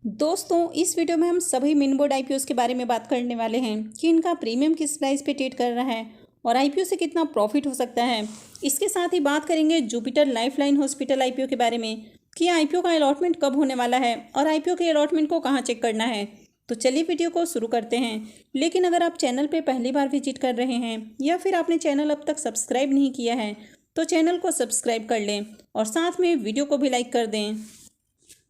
दोस्तों, इस वीडियो में हम सभी मेन बोर्ड आईपीओस के बारे में बात करने वाले हैं कि इनका प्रीमियम किस प्राइस पे ट्रेड कर रहा है और आईपीओ से कितना प्रॉफिट हो सकता है। इसके साथ ही बात करेंगे जुपिटर लाइफलाइन हॉस्पिटल आईपीओ के बारे में कि आईपीओ का अलॉटमेंट कब होने वाला है और आईपीओ के अलॉटमेंट को कहाँ चेक करना है। तो चलिए वीडियो को शुरू करते हैं। लेकिन अगर आप चैनल पर पहली बार विजिट कर रहे हैं या फिर आपने चैनल अब तक सब्सक्राइब नहीं किया है तो चैनल को सब्सक्राइब कर लें और साथ में वीडियो को भी लाइक कर दें।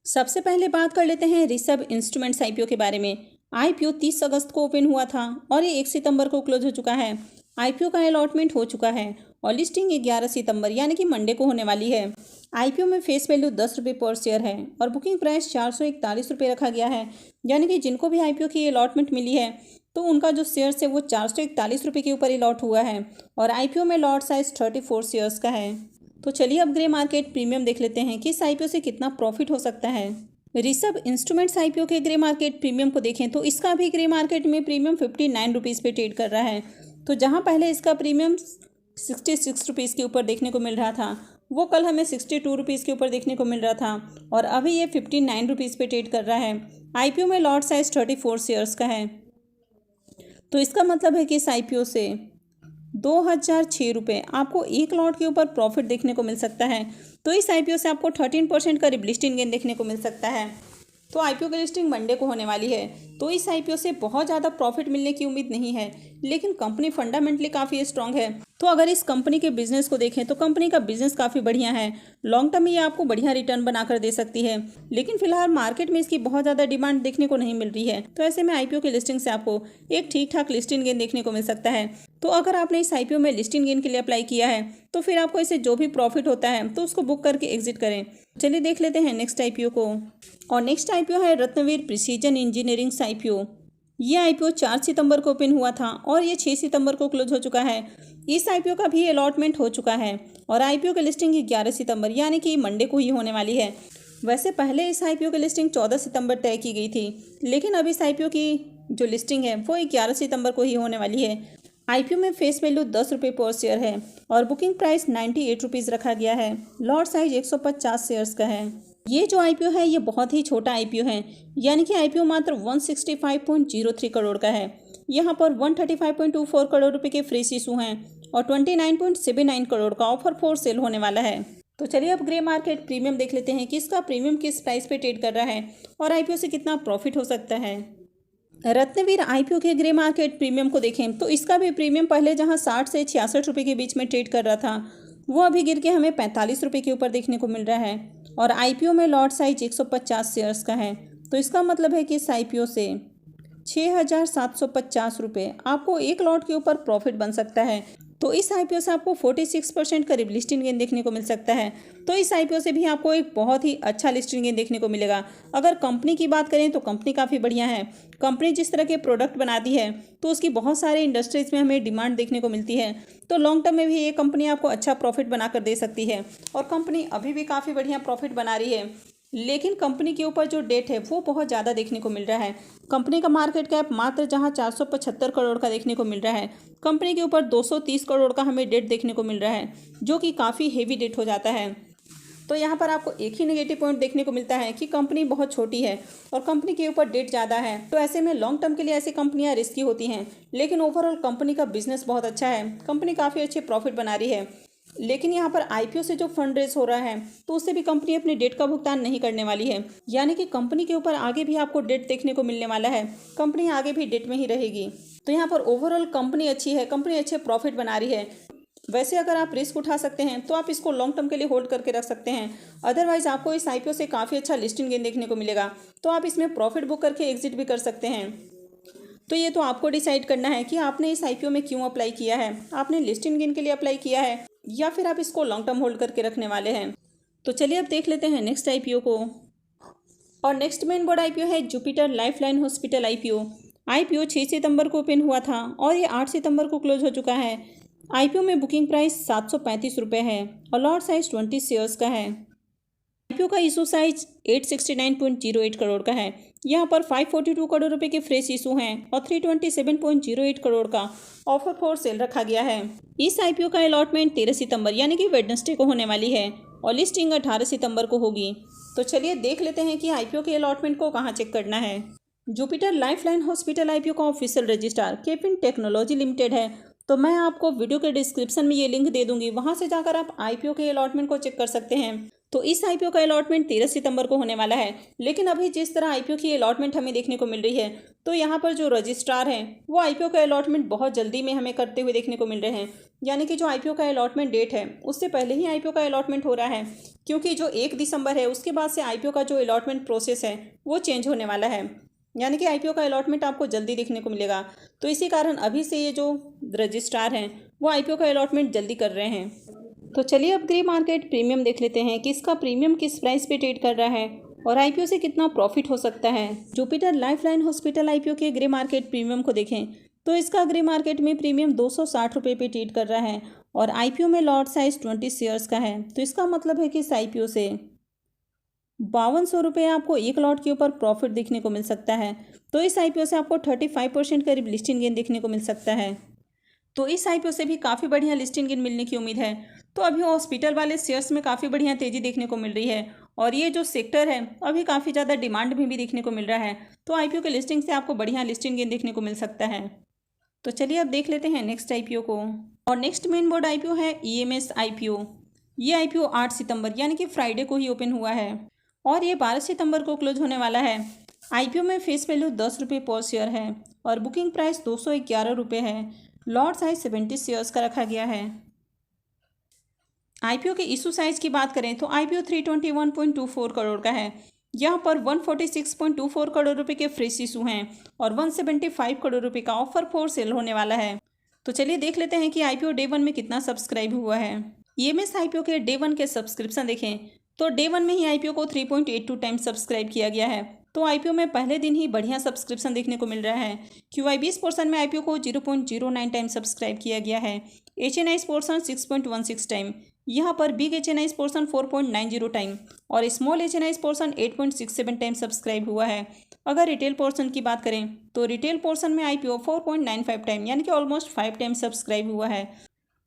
सबसे पहले बात कर लेते हैं ऋषभ इंस्ट्रूमेंट्स आईपीओ के बारे में। आईपीओ 30 अगस्त को ओपन हुआ था और ये 1 सितंबर को क्लोज हो चुका है। आईपीओ का अलॉटमेंट हो चुका है और लिस्टिंग 11 सितंबर यानी कि मंडे को होने वाली है। आईपीओ में फेस वैल्यू 10 रुपये पर शेयर है और बुकिंग प्राइस 441 रुपये रखा गया है। यानी कि जिनको भी आईपीओ की अलॉटमेंट मिली है तो उनका जो शेयर्स है वो 441 रुपये के ऊपर अलॉट हुआ है और आईपीओ में लॉट साइज 34 शेयर्स का है। तो चलिए अब ग्रे मार्केट प्रीमियम देख लेते हैं कि इस आईपीओ से कितना प्रॉफिट हो सकता है। ऋषभ इंस्ट्रूमेंट्स आईपीओ के ग्रे मार्केट प्रीमियम को देखें तो इसका भी ग्रे मार्केट में प्रीमियम 59 रुपीज़ पे ट्रेड कर रहा है। तो जहां पहले इसका प्रीमियम 66 रुपीज़ के ऊपर देखने को मिल रहा था वो कल हमें 62 रुपीज़ के ऊपर देखने को मिल रहा था और अभी ये 59 रुपीज़ पे ट्रेड कर रहा है। आईपीओ में लॉट साइज 34 शेयर्स का है। तो इसका मतलब है कि इस आईपीओ से 2006 रुपये आपको एक लॉट के ऊपर प्रॉफिट देखने को मिल सकता है। तो इस आईपीओ से आपको 13% का लिस्टिंग गेन देखने को मिल सकता है। तो आईपीओ की लिस्टिंग मंडे को होने वाली है। तो इस आईपीओ से बहुत ज़्यादा प्रॉफिट मिलने की उम्मीद नहीं है, लेकिन कंपनी फंडामेंटली काफ़ी स्ट्रांग है। तो अगर इस कंपनी के बिजनेस को देखें तो कंपनी का बिजनेस काफ़ी बढ़िया है। लॉन्ग टर्म में ये आपको बढ़िया रिटर्न बनाकर दे सकती है, लेकिन फिलहाल मार्केट में इसकी बहुत ज़्यादा डिमांड देखने को नहीं मिल रही है। तो ऐसे में आईपीओ की लिस्टिंग से आपको एक ठीक ठाक लिस्टिंग गेन देखने को मिल सकता है। तो अगर आपने इस आईपीओ में लिस्टिंग गेन के लिए अप्लाई किया है तो फिर आपको इसे जो भी प्रॉफिट होता है तो उसको बुक करके एग्जिट करें। चलिए देख लेते हैं नेक्स्ट आईपीओ को। और नेक्स्ट आईपीओ है रत्नवीर प्रिसीजन इंजीनियरिंग आईपीओ। ये आईपीओ 4 सितंबर को ओपन हुआ था और ये 6 सितंबर को क्लोज हो चुका है। इस आईपीओ का भी अलॉटमेंट हो चुका है और आईपीओ की लिस्टिंग 11 सितंबर यानी कि मंडे को ही होने वाली है। वैसे पहले इस आईपीओ की लिस्टिंग 14 सितंबर तय की गई थी, लेकिन अब इस आईपीओ की जो लिस्टिंग है वो 11 सितंबर को ही होने वाली है। आईपीओ में फेस वैल्यू 10 रुपये पर शेयर है और बुकिंग प्राइस 98 रुपीज़ रखा गया है। लॉट साइज 150 शेयर्स का है। ये जो आईपीओ है ये बहुत ही छोटा आईपीओ है, यानी कि आईपीओ मात्र 165.03 करोड़ का है। यहाँ पर 135.24 करोड़ रुपए के फ्री इशू हैं और 29.79 करोड़ का ऑफर फॉर सेल होने वाला है। तो चलिए अब ग्रे मार्केट प्रीमियम देख लेते हैं कि इसका प्रीमियम किस प्राइस पे ट्रेड कर रहा है और आईपीओ से कितना प्रॉफिट हो सकता है। रत्नवीर आईपीओ के ग्रे मार्केट प्रीमियम को देखें तो इसका भी प्रीमियम पहले जहां 60 से 66 रुपये के बीच में ट्रेड कर रहा था वो अभी गिर के हमें 45 रुपये के ऊपर देखने को मिल रहा है और आईपीओ में लॉट साइज 150 शेयर्स का है। तो इसका मतलब है कि इस आईपीओ से 6,750 रुपये आपको एक लॉट के ऊपर प्रॉफिट बन सकता है। तो इस आईपीओ से आपको 46% करीब लिस्टिंग गेन देखने को मिल सकता है। तो इस आईपीओ से भी आपको एक बहुत ही अच्छा लिस्टिंग गेन देखने को मिलेगा। अगर कंपनी की बात करें तो कंपनी काफ़ी बढ़िया है। कंपनी जिस तरह के प्रोडक्ट बनाती है तो उसकी बहुत सारे इंडस्ट्रीज़ में हमें डिमांड देखने को मिलती है। तो लॉन्ग टर्म में भी ये कंपनी आपको अच्छा प्रॉफिट बनाकर दे सकती है और कंपनी अभी भी काफ़ी बढ़िया प्रॉफिट बना रही है। लेकिन कंपनी के ऊपर जो डेट है वो बहुत ज़्यादा देखने को मिल रहा है। कंपनी का मार्केट कैप मात्र जहां 475 करोड़ का देखने को मिल रहा है, कंपनी के ऊपर 230 करोड़ का हमें डेट देखने को मिल रहा है, जो कि काफ़ी हेवी डेट हो जाता है। तो यहाँ पर आपको एक ही नेगेटिव पॉइंट देखने को मिलता है कि कंपनी बहुत छोटी है और कंपनी के ऊपर डेट ज़्यादा है। तो ऐसे में लॉन्ग टर्म के लिए ऐसी कंपनियाँ रिस्की होती हैं, लेकिन ओवरऑल कंपनी का बिजनेस बहुत अच्छा है। कंपनी काफ़ी अच्छे प्रॉफिट बना रही है। लेकिन यहाँ पर आईपीओ से जो फंड रेज हो रहा है तो उससे भी कंपनी अपने डेट का भुगतान नहीं करने वाली है, यानी कि कंपनी के ऊपर आगे भी आपको डेट देखने को मिलने वाला है। कंपनी आगे भी डेट में ही रहेगी। तो यहाँ पर ओवरऑल कंपनी अच्छी है, कंपनी अच्छे प्रॉफिट बना रही है। वैसे अगर आप रिस्क उठा सकते हैं तो आप इसको लॉन्ग टर्म के लिए होल्ड करके रख सकते हैं। अदरवाइज आपको इस आईपीओ से काफ़ी अच्छा लिस्टिंग गेन देखने को मिलेगा, तो आप इसमें प्रॉफिट बुक करके एग्जिट भी कर सकते हैं। तो ये तो आपको डिसाइड करना है कि आपने इस आईपीओ में क्यों अप्लाई किया है। आपने लिस्टिंग गेन के लिए अप्लाई किया है या फिर आप इसको लॉन्ग टर्म होल्ड करके रखने वाले हैं। तो चलिए अब देख लेते हैं नेक्स्ट आईपीओ को। और नेक्स्ट मेन बोर्ड आईपीओ है Jupiter lifeline hospital IPO. IPO 6 सितंबर को ओपन हुआ था और ये 8 सितंबर को क्लोज हो चुका है। आईपीओ में बुकिंग प्राइस 735 रुपये है और लॉट साइज 20 शेयर्स का है। आईपीओ का इशू साइज 869.08 करोड़ का है। यहाँ पर 542 करोड़ रुपए के फ्रेश इशू हैं और 327.08 करोड़ का ऑफर फॉर सेल रखा गया है। इस आईपीओ का अलॉटमेंट 13 सितंबर यानी कि वेडनेसडे को होने वाली है और लिस्टिंग 18 सितंबर को होगी। तो चलिए देख लेते हैं कि आईपीओ के अलॉटमेंट को कहाँ चेक करना है। जुपिटर लाइफलाइन हॉस्पिटल आईपीओ का ऑफिशियल रजिस्ट्रार केफिन टेक्नोलॉजी लिमिटेड है। तो मैं आपको वीडियो के डिस्क्रिप्शन में ये लिंक दे दूंगी, वहां से जाकर आप आईपीओ के अलॉटमेंट को चेक कर सकते हैं। तो इस आईपीओ का अलॉटमेंट 13 सितंबर को होने वाला है। लेकिन अभी जिस तरह आईपीओ की अलॉटमेंट हमें देखने को मिल रही है, तो यहाँ पर जो रजिस्ट्रार हैं वो आईपीओ का अलॉटमेंट बहुत जल्दी में हमें करते हुए देखने को मिल रहे हैं। यानी कि जो आईपीओ का अलॉटमेंट डेट है उससे पहले ही आईपीओ का अलॉटमेंट हो रहा है, क्योंकि जो 1 दिसंबर है उसके बाद से आईपीओ का जो अलॉटमेंट प्रोसेस है वो चेंज होने वाला है। यानी कि आईपीओ का अलॉटमेंट आपको जल्दी देखने को मिलेगा। तो इसी कारण अभी से ये जो रजिस्ट्रार हैं वो आईपीओ का अलॉटमेंट जल्दी कर रहे हैं। तो चलिए अब ग्रे मार्केट प्रीमियम देख लेते हैं कि इसका प्रीमियम किस प्राइस पे ट्रेड कर रहा है और आईपीओ से कितना प्रॉफिट हो सकता है। जुपिटर लाइफलाइन हॉस्पिटल आईपीओ के ग्रे मार्केट प्रीमियम को देखें तो इसका ग्रे मार्केट में प्रीमियम 260 रुपये पे ट्रेड कर रहा है और आईपीओ में लॉट साइज 20 शेयर्स का है। तो इसका मतलब है कि इस आईपीओ से 5200 रुपये आपको एक लॉट के ऊपर प्रॉफिट देखने को मिल सकता है। तो इस आईपीओ से आपको 35% करीब लिस्टिंग गेन देखने को मिल सकता है। तो इस आईपीओ से भी काफ़ी बढ़िया लिस्टिंग गेन मिलने की उम्मीद है। तो अभी हॉस्पिटल वाले शेयर्स में काफ़ी बढ़िया तेज़ी देखने को मिल रही है और ये जो सेक्टर है अभी काफ़ी ज़्यादा डिमांड में भी देखने को मिल रहा है। तो आईपीओ के लिस्टिंग से आपको बढ़िया लिस्टिंग गेन देखने को मिल सकता है। तो चलिए अब देख लेते हैं नेक्स्ट आईपीओ को। और नेक्स्ट मेन बोर्ड आईपीओ है ईएमएस आईपीओ। ये आईपीओ 8 सितंबर यानी कि फ्राइडे को ही ओपन हुआ है और ये 12 सितंबर को क्लोज होने वाला है। आईपीओ में फेस वैल्यू 10 रुपये पर शेयर है और बुकिंग प्राइस 211 रुपये है। लॉट साइज 70 शेयर्स का रखा गया है। आईपीओ के इशू साइज की बात करें तो आईपीओ 321.24 करोड़ का है। यहाँ पर 146.24 करोड़ रुपए के फ्रेश इशू हैं और 175 करोड़ रुपए का ऑफर फॉर सेल होने वाला है। तो चलिए देख लेते हैं कि आईपीओ डे 1 में कितना सब्सक्राइब हुआ है। ईएमएस आईपीओ के डे 1 के सब्सक्रिप्शन देखें तो डे 1 में ही आईपीओ को 3.82 टाइम्स सब्सक्राइब किया गया है। तो आईपीओ में पहले दिन ही बढ़िया सब्सक्रिप्शन देखने को मिल रहा है। क्यूआईबीएस पोर्शन में आईपीओ को 0.09 टाइम सब्सक्राइब किया गया है। एचएनआईस पोर्शन 6.16 टाइम, यहाँ पर बिग एचएनआईस पोर्शन 4.90 टाइम और small HNIs portion 8.67 time subscribe हुआ है। अगर रिटेल पोर्शन की बात करें तो रिटेल पोर्शन में आईपीओ 4.95 टाइम यानी कि ऑलमोस्ट 5 टाइम सब्सक्राइब हुआ है।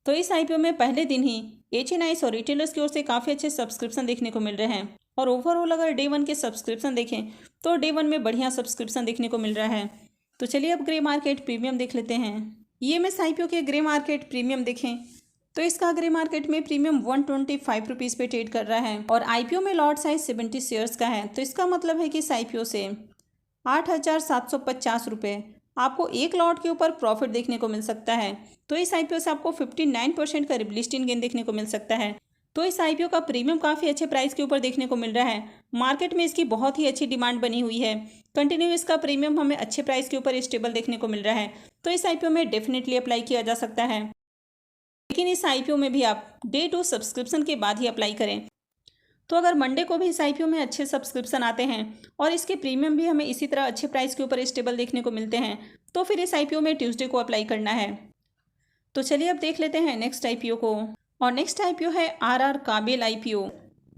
तो इस आईपीओ में पहले दिन ही एचएनआईस और रिटेलर्स की ओर से काफ़ी अच्छे सब्सक्रिप्शन देखने को मिल रहे हैं और ओवरऑल अगर डे 1 के सब्सक्रिप्शन देखें तो डे 1 में बढ़िया सब्सक्रिप्शन देखने को मिल रहा है। तो चलिए अब ग्रे मार्केट प्रीमियम देख लेते हैं। ईएमएस आईपीओ के ग्रे मार्केट प्रीमियम देखें तो इसका ग्रे मार्केट में प्रीमियम 125 रुपीज़ पे ट्रेड कर रहा है और आईपीओ में लॉट साइज 70 शेयर्स का है। तो इसका मतलब है कि इस आईपीओ से 8,750 रुपये आपको एक लॉट के ऊपर प्रॉफिट देखने को मिल सकता है। तो इस आईपीओ से आपको 59% का लिस्टिंग गेन देखने को मिल सकता है। तो इस आईपीओ का प्रीमियम काफ़ी अच्छे प्राइस के ऊपर देखने को मिल रहा है। मार्केट में इसकी बहुत ही अच्छी डिमांड बनी हुई है। कंटिन्यू इसका प्रीमियम हमें अच्छे प्राइस के ऊपर स्टेबल देखने को मिल रहा है। तो इस आईपीओ में डेफिनेटली अप्लाई किया जा सकता है, लेकिन इस आईपीओ में भी आप डे 2 सब्सक्रिप्शन के बाद ही अप्लाई करें। तो अगर मंडे को भी इस आईपीओ में अच्छे सब्सक्रिप्शन आते हैं और इसके प्रीमियम भी हमें इसी तरह अच्छे प्राइस के ऊपर स्टेबल देखने को मिलते हैं तो फिर इस आईपीओ में ट्यूसडे को अप्लाई करना है। तो चलिए अब देख लेते हैं नेक्स्ट आईपीओ को। और नेक्स्ट आईपीओ है आरआर काबेल आईपीओ।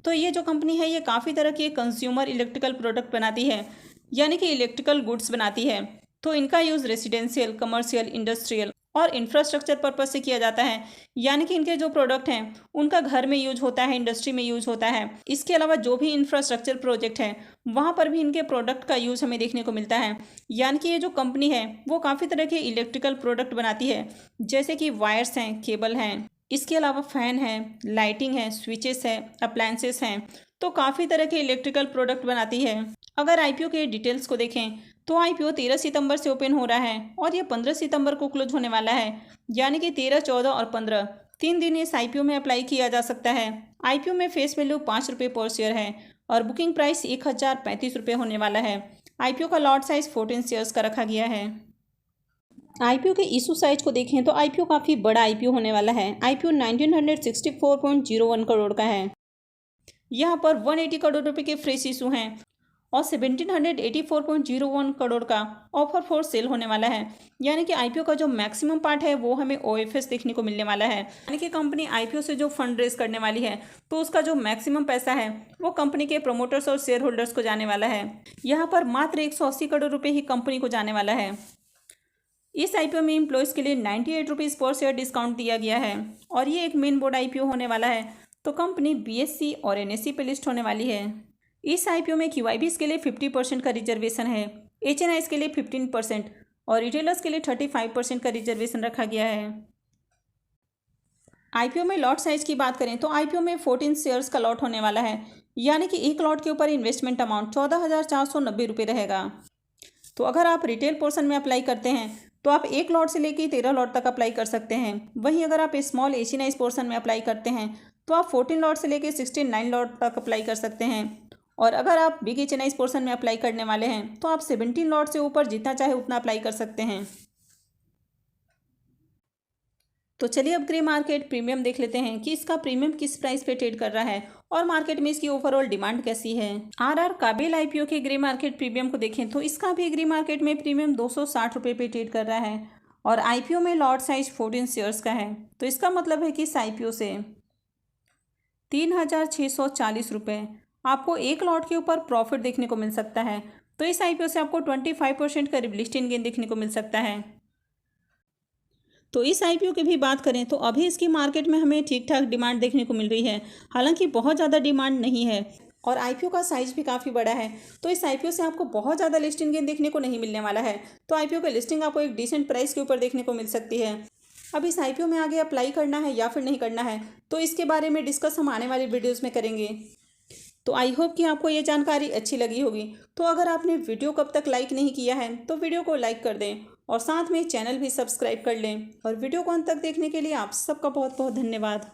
तो ये जो कंपनी है ये काफ़ी तरह के कंज्यूमर इलेक्ट्रिकल प्रोडक्ट बनाती है, यानी कि इलेक्ट्रिकल गुड्स बनाती है। तो इनका यूज़ रेसिडेंशियल, कमर्शियल, इंडस्ट्रियल और इंफ्रास्ट्रक्चर पर्पस से किया जाता है। यानी कि इनके जो प्रोडक्ट हैं उनका घर में यूज होता है, इंडस्ट्री में यूज होता है। इसके अलावा जो भी इंफ्रास्ट्रक्चर प्रोजेक्ट है वहाँ पर भी इनके प्रोडक्ट का यूज़ हमें देखने को मिलता है। यानी कि ये जो कंपनी है वो काफ़ी तरह के इलेक्ट्रिकल प्रोडक्ट बनाती है, जैसे कि वायर्स हैं, केबल हैं, इसके अलावा फ़ैन है, लाइटिंग है, स्विचेस है, अप्लायंसेस हैं। तो काफ़ी तरह के इलेक्ट्रिकल प्रोडक्ट बनाती है। अगर आईपीओ के डिटेल्स को देखें तो आईपीओ 13 सितंबर से ओपन हो रहा है और ये 15 सितंबर को क्लोज होने वाला है। यानी कि 13, 14 और 15 3 दिन इस आईपीओ में अप्लाई किया जा सकता है। आईपीओ में फेस वैल्यू 5 रुपये पर शेयर है और बुकिंग प्राइस 1035 रुपये होने वाला है। आईपीओ का लॉट साइज 14 शेयर्स का रखा गया है। आईपीओ के इशू साइज को देखें तो आईपीओ काफ़ी बड़ा आईपीओ होने वाला है। आईपीओ 1964.01 करोड़ का है। यहाँ पर 180 करोड़ रुपए के फ्रेश इशू हैं और 1784.01 करोड़ का ऑफर फॉर सेल होने वाला है। यानी कि आईपीओ का जो मैक्सिमम पार्ट है वो हमें ओएफएस देखने को मिलने वाला है। यानी कि कंपनी आईपीओ से जो फंड रेज करने वाली है तो उसका जो मैक्सिमम पैसा है वो कंपनी के प्रमोटर्स और शेयर होल्डर्स को जाने वाला है। यहाँ पर मात्र 180 करोड़ रुपये ही कंपनी को जाने वाला है। इस आईपीओ में एम्प्लॉयज़ के लिए 98 रुपीज़ पर शेयर डिस्काउंट दिया गया है और ये एक मेन बोर्ड आईपीओ होने वाला है। तो कंपनी बीएसई और एनएसई पे लिस्ट होने वाली है। इस आईपीओ में क्यूआईबीज के लिए 50% का रिजर्वेशन है, एचएनआईज के लिए 15% और रिटेलर्स के लिए 35% का रिजर्वेशन रखा गया है। आईपीओ में लॉट साइज की बात करें तो आईपीओ में 14 शेयर्स का लॉट होने वाला है, यानी कि एक लॉट के ऊपर इन्वेस्टमेंट अमाउंट 14,490 रुपये रहेगा। तो अगर आप रिटेल पोर्शन में अप्लाई करते हैं तो आप एक लॉट से लेकर 13 लॉट तक अप्लाई कर सकते हैं। वहीं अगर आप स्मॉल एचएनआई पोर्शन में अप्लाई करते हैं तो आप 14 लॉट से लेकर 69 लॉट तक अप्लाई कर सकते हैं। और अगर आप बिग एचएनआई पोर्शन में अप्लाई करने वाले हैं तो आप 17 लॉट से ऊपर जितना चाहे उतना अप्लाई कर सकते हैं। तो चलिए अब ग्रे मार्केट प्रीमियम देख लेते हैं कि इसका प्रीमियम किस प्राइस पे ट्रेड कर रहा है और मार्केट में इसकी ओवरऑल डिमांड कैसी है। आरआर काबिल आईपीओ के ग्रे मार्केट प्रीमियम को देखें तो इसका भी ग्रे मार्केट में प्रीमियम 260 रुपये पे ट्रेड कर रहा है और आईपीओ में लॉट साइज 14 शेयर्स का है। तो इसका मतलब है कि इस आईपीओ से 3,640 रुपये आपको एक लॉट के ऊपर प्रॉफिट देखने को मिल सकता है। तो इस आईपीओ से आपको 25% का लिस्टिंग गेन देखने को मिल सकता है। तो इस आईपीओ की भी बात करें तो अभी इसकी मार्केट में हमें ठीक ठाक डिमांड देखने को मिल रही है, हालांकि बहुत ज़्यादा डिमांड नहीं है और आईपीओ का साइज भी काफ़ी बड़ा है। तो इस आईपीओ से आपको बहुत ज़्यादा लिस्टिंग गेन देखने को नहीं मिलने वाला है। तो आईपीओ का लिस्टिंग आपको एक डिसेंट प्राइस के ऊपर देखने को मिल सकती है। अब इस आईपीओ में आगे अप्लाई करना है या फिर नहीं करना है तो इसके बारे में डिस्कस हम आने वाली वीडियोज़ में करेंगे। तो आई होप कि आपको ये जानकारी अच्छी लगी होगी। तो अगर आपने वीडियो को अब तक लाइक नहीं किया है तो वीडियो को लाइक कर दें और साथ में चैनल भी सब्सक्राइब कर लें। और वीडियो को अंत तक देखने के लिए आप सबका बहुत बहुत धन्यवाद।